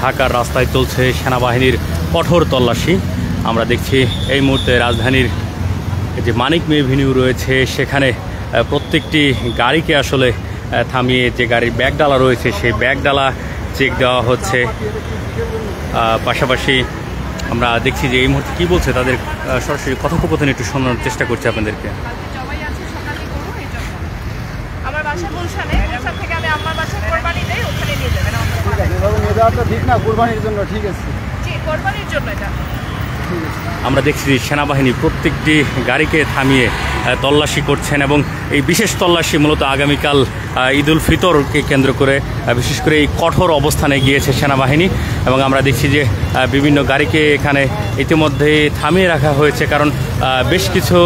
ঢাকার রাস্তায় চলছে সেনাবাহিনীর কঠোর তল্লাশি। আমরা দেখছি এই মুহূর্তে রাজধানীর যে মানিক মে এভিনিউ রয়েছে সেখানে প্রত্যেকটি গাড়িকে আসলে থামিয়ে যে গাড়ির ব্যাগডালা রয়েছে সেই ব্যাগডালা চেক দেওয়া হচ্ছে। পাশাপাশি আমরা দেখছি যে এই মুহূর্তে কী বলছে তাদের সরাসরি কথোপকথন একটু শোনার চেষ্টা করছি আপনাদেরকে। আমরা দেখছি যে সেনাবাহিনী প্রত্যেকটি গাড়িকে থামিয়ে তল্লাশি করছেন এবং এই বিশেষ তল্লাশি মূলত আগামীকাল ঈদ উল ফিতরকে কেন্দ্র করে বিশেষ করে এই কঠোর অবস্থানে গিয়েছে সেনাবাহিনী এবং আমরা দেখছি যে বিভিন্ন গাড়িকে এখানে ইতিমধ্যে থামিয়ে রাখা হয়েছে। কারণ বেশ কিছু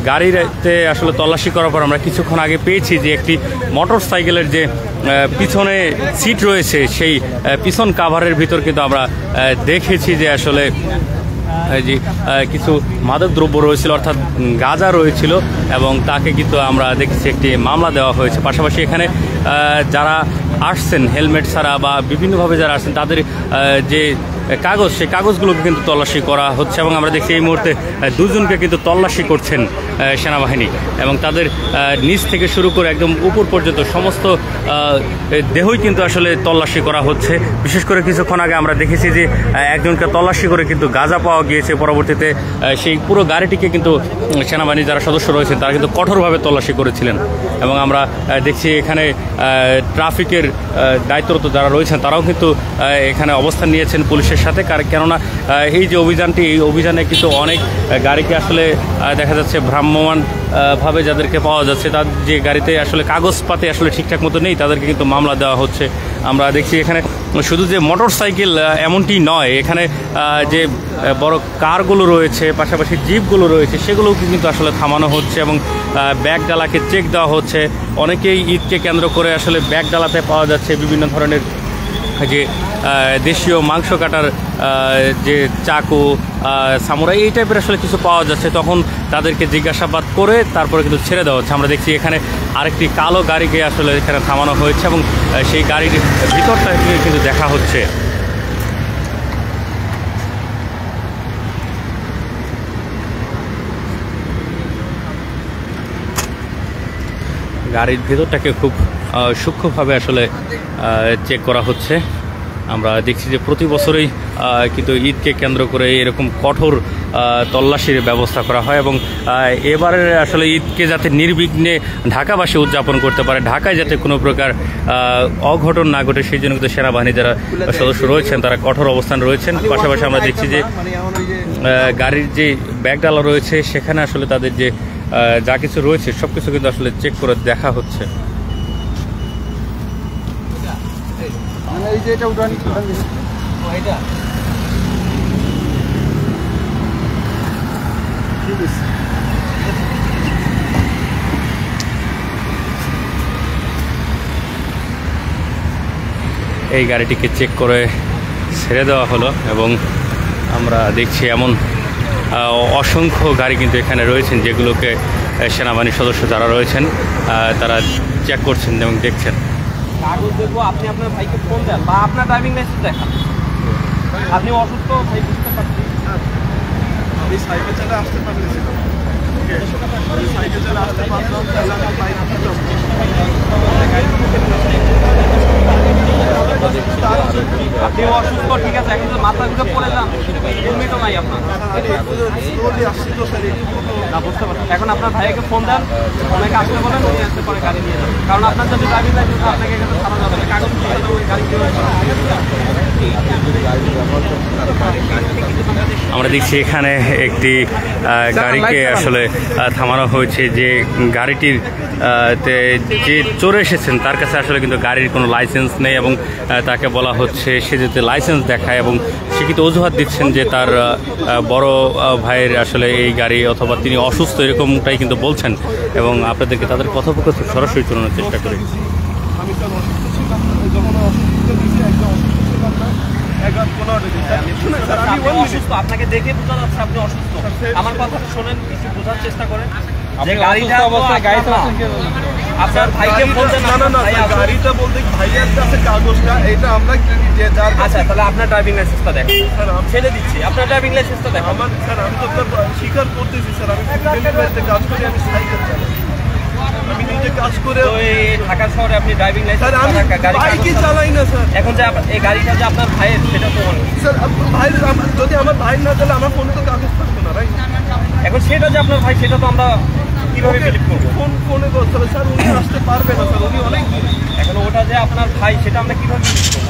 গাড়িতে আসলে তল্লাশি করার পর আমরা কিছুক্ষণ আগে পেয়েছি যে একটি মোটর সাইকেলের যে পিছনে সিট রয়েছে সেই পিছন কাভারের ভিতর কিন্তু আমরা দেখেছি যে আসলে যে কিছু মাদক দ্রব্য রয়েছিল অর্থাৎ গাঁজা রয়েছিল এবং তাকে কিন্তু আমরা দেখছি একটি মামলা দেওয়া হয়েছে। পাশাপাশি এখানে যারা আসছেন হেলমেট ছাড়া বা বিভিন্নভাবে যারা আসছেন তাদের যে কাগজ সেই কাগজগুলোকে কিন্তু তল্লাশি করা হচ্ছে এবং আমরা দেখছি এই মুহূর্তে দুজনকে কিন্তু তল্লাশি করছেন সেনাবাহিনী এবং তাদের নিচ থেকে শুরু করে একদম উপর পর্যন্ত সমস্ত দেহই কিন্তু আসলে তল্লাশি করা হচ্ছে। বিশেষ করে কিছুক্ষণ আগে আমরা দেখেছি যে একজনকে তল্লাশি করে কিন্তু গাঁজা পাওয়া গিয়েছে। পরবর্তীতে সেই পুরো গাড়িটিকে কিন্তু সেনাবাহিনীর যারা সদস্য রয়েছেন তারা কিন্তু কঠোরভাবে তল্লাশি করেছিলেন এবং আমরা দেখছি এখানে ট্রাফিকের দায়িত্বরত যারা রয়েছেন তারাও কিন্তু এখানে অবস্থান নিয়েছেন পুলিশের সাথে। কেননা এই যে অভিযানটি এই অভিযানে কিন্তু অনেক গাড়িকে আসলে দেখা যাচ্ছে ভ্রাম্যমাণ ভাবে যাদেরকে পাওয়া যাচ্ছে তার যে গাড়িতে আসলে কাগজপাতি আসলে ঠিকঠাক মতো নেই তাদেরকে কিন্তু মামলা দেওয়া হচ্ছে। আমরা দেখছি এখানে শুধু যে মোটর সাইকেল এমনটি নয়, এখানে যে বড় কারগুলো রয়েছে পাশাপাশি জিপগুলো রয়েছে সেগুলোও কিন্তু আসলে থামানো হচ্ছে এবং ব্যাগডালাকে চেক দেওয়া হচ্ছে। অনেকেই ঈদকে কেন্দ্র করে আসলে ব্যাগডালাতে পাওয়া যাচ্ছে বিভিন্ন ধরনের যে দেশীয় মাংস কাটার যে চাকু সামুরাই এই টাইপের আসলে কিছু পাওয়া যাচ্ছে, তখন তাদেরকে জিজ্ঞাসাবাদ করে তারপরে কিন্তু ছেড়ে দেওয়া হচ্ছে। আমরা দেখছি এখানে আরেকটি কালো গাড়িকে আসলে এখানে থামানো হয়েছে এবং সেই গাড়ির ভিতরটা কিন্তু দেখা হচ্ছে। গাড়ির ভেতরটাকে খুব সূক্ষ্মভাবে আসলে চেক করা হচ্ছে। আমরা দেখছি যে প্রতি বছরই কিন্তু ঈদকে কেন্দ্র করে এরকম কঠোর তল্লাশির ব্যবস্থা করা হয় এবং এবারে আসলে ঈদকে যাতে নির্বিঘ্নে ঢাকাবাসী উদযাপন করতে পারে, ঢাকায় যাতে কোনো প্রকার অঘটন না ঘটে সেই জন্য কিন্তু সেনাবাহিনী যারা সদস্য রয়েছেন তারা কঠোর অবস্থান রয়েছেন। পাশাপাশি আমরা দেখছি যে গাড়ির যে ব্যাগডালা রয়েছে সেখানে আসলে তাদের যে যা কিছু রয়েছে সব কিছু কিন্তু আসলে চেক করে দেখা হচ্ছে। এই গাড়িটিকে চেক করে ছেড়ে দেওয়া হলো এবং আমরা দেখছি এমন অসংখ্য গাড়ি কিন্তু এখানে রয়েছেন যেগুলোকে সেনাবাহিনীর সদস্য যারা রয়েছেন তারা চেক করছেন এবং দেখছেন। কাগজ দেখবো, আপনি আপনার ভাইকে ফোন দেন বা আপনার ড্রাইভিং লাইসেন্স দেখান। আপনি অসুস্থ ভাই বুঝতে পারছি, আমি সাইকেল চালে আসতে পারতেছি না, সাইকেল চালে আসতে পারলাম তাহলে আমি বাইক আপনি অসুস্থ, ঠিক আছে, এখন মাথার ভিতরে পড়ে যান, হেলমেটও নাই আপনার, না বুঝতে পারছেন। এখন আপনার ভাইকে ফোন দেন, অনেকে আসতে বলেন, উনি আসতে পরে গাড়ি নিয়ে যান। কারণ আপনার যদি ড্রাইভিং লাইসেন্স আপনাকে এখানে ছাড়া যাবে না, কাগজ গাড়ি। আমরা দেখছি এখানে একটি গাড়িকে আসলে থামানো হয়েছে যে গাড়িটির যে চড়ে এসেছেন তার কাছে আসলে কিন্তু গাড়ির কোনো লাইসেন্স নেই এবং তাকে বলা হচ্ছে সে যাতে লাইসেন্স দেখায় এবং সে কিন্তু অজুহাত দিচ্ছেন যে তার বড় ভাইয়ের আসলে এই গাড়ি অথবা তিনি অসুস্থ এরকমটাই কিন্তু বলছেন এবং আপনাদেরকে তাদের কথোপকথন সরাসরি শোনানোর চেষ্টা করি। আপনাকে দেখে বোঝা যাচ্ছে আপনি অসুস্থ। আমার কথা শোনেন, কিছু বোঝার চেষ্টা করেন। যে গাড়িটা অবস্থায় গাড়ি আপনার ভাইকে ফোন দেন। গাড়িটা বলতে ভাইয়ের কাছে কাগজটা এটা আমরা আচ্ছা, তাহলে আপনার ড্রাইভিং লাইসেন্সটা দেখেন, ছেড়ে দিচ্ছি, আপনার ড্রাইভিং লাইসেন্সটা দেখেন। আমার স্যার আমি তো আপনার স্বীকার করতেছি স্যার, আমি ডেলিভারিতে কাজ করি, আমি সাইকেল চালাই, আমি নিজে কাজ করে। তো এই ঢাকা শহরে আপনি ড্রাইভিং লাইসেন্স গাড়ি চালাই না স্যার। এখন যে এই গাড়িটা যে আপনার ভাইয়ের সেটা তো স্যার ভাই, যদি আমার ভাই না তাহলে আমার ফোনে তো কাগজ থাকতো না, রাইট? এখন সেটা যে আপনার ভাই সেটা তো আমরা কিভাবে বিলিভ করবো? ফোনে করতে হবে স্যার, উনি আসতে পারবে না স্যার, উনি অনেক দূরে। এখন ওটা যে আপনার ভাই সেটা আমরা কিভাবে বিলিভ করবো?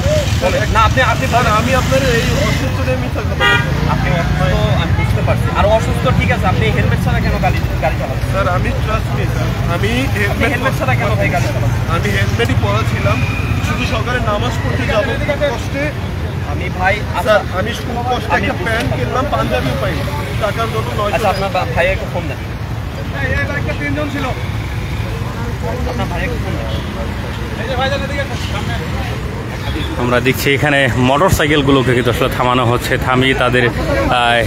না আপনি স্যার আমি আপনার এই অসুস্থ নিয়ে মিথ্যা কথা বলবো। আপনি অসুস্থ, আমি বুঝতে পারছি। আর অসুস্থ ঠিক আছে, আপনি হেলমেট ছাড়া কেন গাড়ি চালাচ্ছেন? স্যার আমি ট্রাস্ট মি স্যার, আমি হেলমেট ছাড়া কেন ভাই গাড়ি চালাচ্ছেন? আমি হেলমেটই পরা ছিলাম, শুধু সকালে নামাজ পড়তে যাবো কষ্টে। আমি ভাই স্যার আমি খুব কষ্টে একটা প্যান্ট কিনলাম, পাঞ্জাবিও পাই টাকার জন্য 900 আচ্ছা, আপনার ভাইয়াকে ফোন দেন। তিনজন ছিল, আপনার ভাইয়াকে ফোন দেন। আমরা দেখছি এখানে মোটর সাইকেলগুলোকে কিন্তু আসলে থামানো হচ্ছে, থামিয়ে তাদের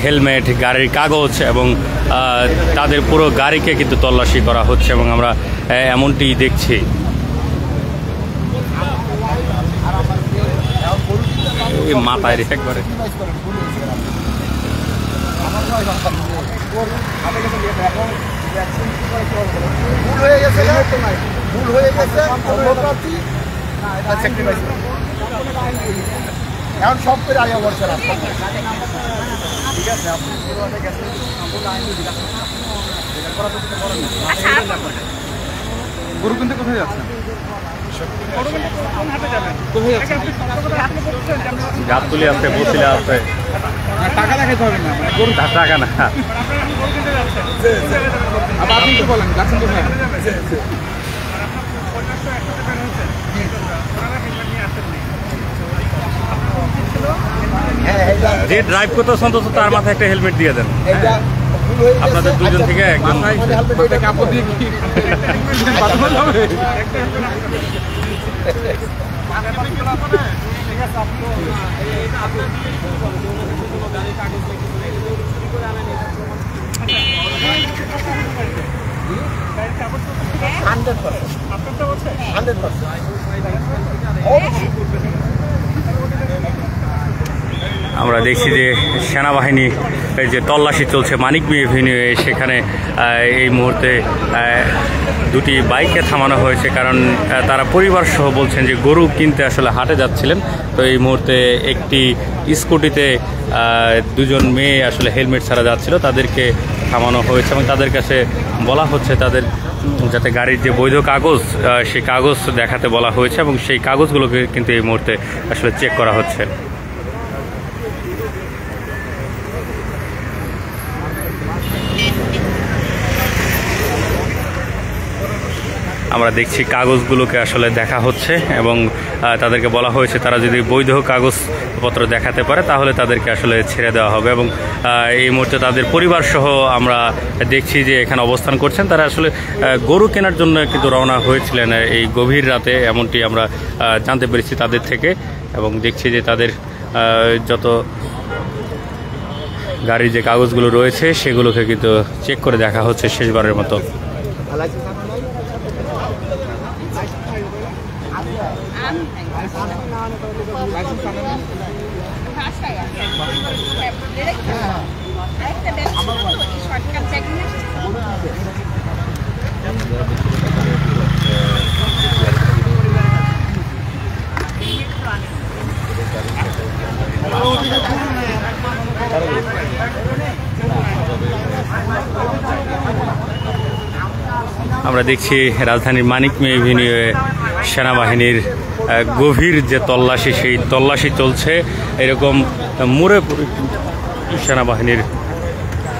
হেলমেট, গাড়ির কাগজ এবং তাদের পুরো গাড়িকে কিন্তু তল্লাশি করা হচ্ছে এবং আমরা এমনটি দেখছি। মাথায় একবারে ভুল হয়ে গেছে, এখন সব করে আগে বলছে রাস্তা, ঠিক আছে? গরু কিনতে কোথায় যাচ্ছেন? গাবতলি আছে, বসিলা আছে, টাকা দেখাতে হবে না, গরু টাকা না। আবার আপনি কি বলেন যাচ্ছেন কোথায়? যে ড্রাইভ করতে সন্তোষ তার মাথায় একটা হেলমেট দিয়ে দেন। আপনাদের দুজন থেকে একজন। কাপড় দিয়ে কি পাঠানো যাবে? আমরা দেখছি যে সেনাবাহিনী যে তল্লাশি চলছে মানিক মিয়া এভিনিউয়ে, সেখানে এই মুহূর্তে দুটি বাইককে থামানো হয়েছে, কারণ তারা পরিবার সহ বলছেন যে গরু কিনতে আসলে হাটে যাচ্ছিলেন। তো এই মুহূর্তে একটি স্কুটিতে দুজন মেয়ে আসলে হেলমেট ছাড়া যাচ্ছিল, তাদেরকে থামানো হয়েছে এবং তাদের কাছে বলা হচ্ছে তাদের যাতে গাড়ির যে বৈধ কাগজ সেই কাগজ দেখাতে বলা হয়েছে এবং সেই কাগজগুলোকে কিন্তু এই মুহূর্তে আসলে চেক করা হচ্ছে। আমরা দেখছি কাগজগুলোকে আসলে দেখা হচ্ছে এবং তাদেরকে বলা হয়েছে তারা যদি বৈধ কাগজপত্র দেখাতে পারে তাহলে তাদেরকে আসলে ছেড়ে দেওয়া হবে এবং এই মুহূর্তে তাদের পরিবার সহ আমরা দেখছি যে এখানে অবস্থান করছেন। তারা আসলে গরু কেনার জন্য কিন্তু রওনা হয়েছিলেন এই গভীর রাতে, এমনটি আমরা জানতে পেরেছি তাদের থেকে এবং দেখছি যে তাদের যত গাড়ির যে কাগজগুলো রয়েছে সেগুলোকে কিন্তু চেক করে দেখা হচ্ছে শেষবারের মতো। আমরা দেখছি রাজধানীর মানিক মিয়া এভিনিউয়ে সেনাবাহিনীর গভীর যে তল্লাশি, সেই তল্লাশি চলছে। এরকম মুড়ে সেনাবাহিনীর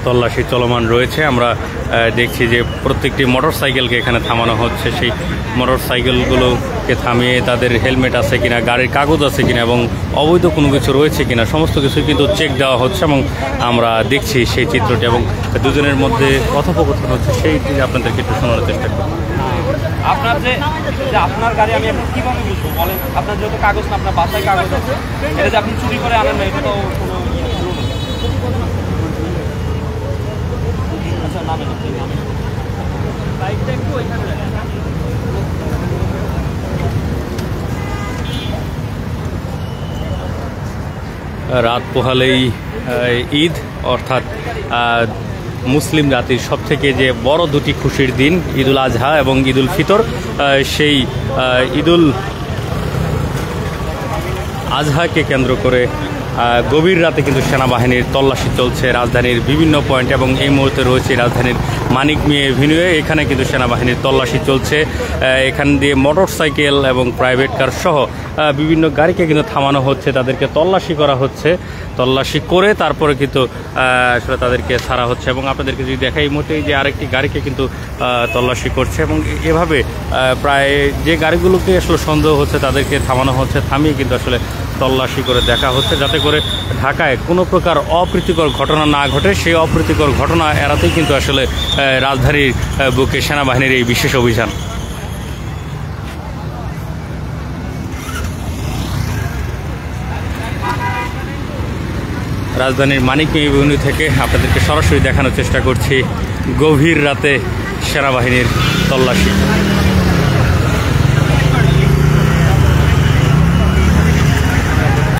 তল্লাশি চলমান রয়েছে। আমরা দেখছি যে প্রত্যেকটি মোটর সাইকেলকে এখানে থামানো হচ্ছে, সেই মোটর সাইকেলগুলোকে থামিয়ে তাদের হেলমেট আছে কিনা, গাড়ির কাগজ আছে কিনা এবং অবৈধ কোনো কিছু রয়েছে কিনা সমস্ত কিছু কিন্তু চেক দেওয়া হচ্ছে এবং আমরা দেখছি সেই চিত্রটি এবং দুজনের মধ্যে কথোপকথন হচ্ছে, সেইটি আপনাদেরকে একটু শোনানোর চেষ্টা করব। আপনার যে আপনার গাড়ি আমি এখন কীভাবে বুঝবো বলেন? আপনার যেহেতু কাগজ না, আপনার বাসায় কাগজ আছে, এটা যে আপনি চুরি করে আনেন না, এটা তো কোনো আচ্ছা নামে বাইকটা একটু ওইখানে রাখেন। রাত পোহালেই ঈদ, অর্থাৎ মুসলিম জাতির সবথেকে যে বড় দুটি খুশির দিন ঈদুল আজহা এবং ঈদুল ফিতর, সেই ঈদুল আজহাকে কেন্দ্র করে গভীর রাতে কিন্তু সেনাবাহিনীর তল্লাশি চলছে রাজধানীর বিভিন্ন পয়েন্ট, এবং এই মুহূর্তে রয়েছে রাজধানীর মানিক মিয়া এভিনিউয়ে। এখানে কিন্তু সেনাবাহিনীর তল্লাশি চলছে। এখান দিয়ে মোটরসাইকেল এবং প্রাইভেট কার সহ বিভিন্ন গাড়িকে কিন্তু থামানো হচ্ছে, তাদেরকে তল্লাশি করা হচ্ছে। তল্লাশি করে তারপরে কিন্তু আসলে তাদেরকে ছাড়া হচ্ছে। এবং আপনাদেরকে যদি দেখাই, এই মুহূর্তে যে আরেকটি গাড়িকে কিন্তু তল্লাশি করছে, এবং এভাবে প্রায় যে গাড়িগুলোকে আসলে সন্দেহ হচ্ছে তাদেরকে থামানো হচ্ছে, থামিয়ে কিন্তু আসলে তল্লাশি করে দেখা হচ্ছে, যাতে করে ঢাকায় কোনো প্রকার অপ্রীতিকর ঘটনা না ঘটে। সেই অপ্রীতিকর ঘটনা এড়াতেই কিন্তু আসলে রাজধানীর বুকে সেনাবাহিনীর এই বিশেষ অভিযান। রাজধানীর মানিক মিয়া এভিনিউ থেকে আপনাদেরকে সরাসরি দেখানোর চেষ্টা করছি গভীর রাতে সেনাবাহিনীর তল্লাশি।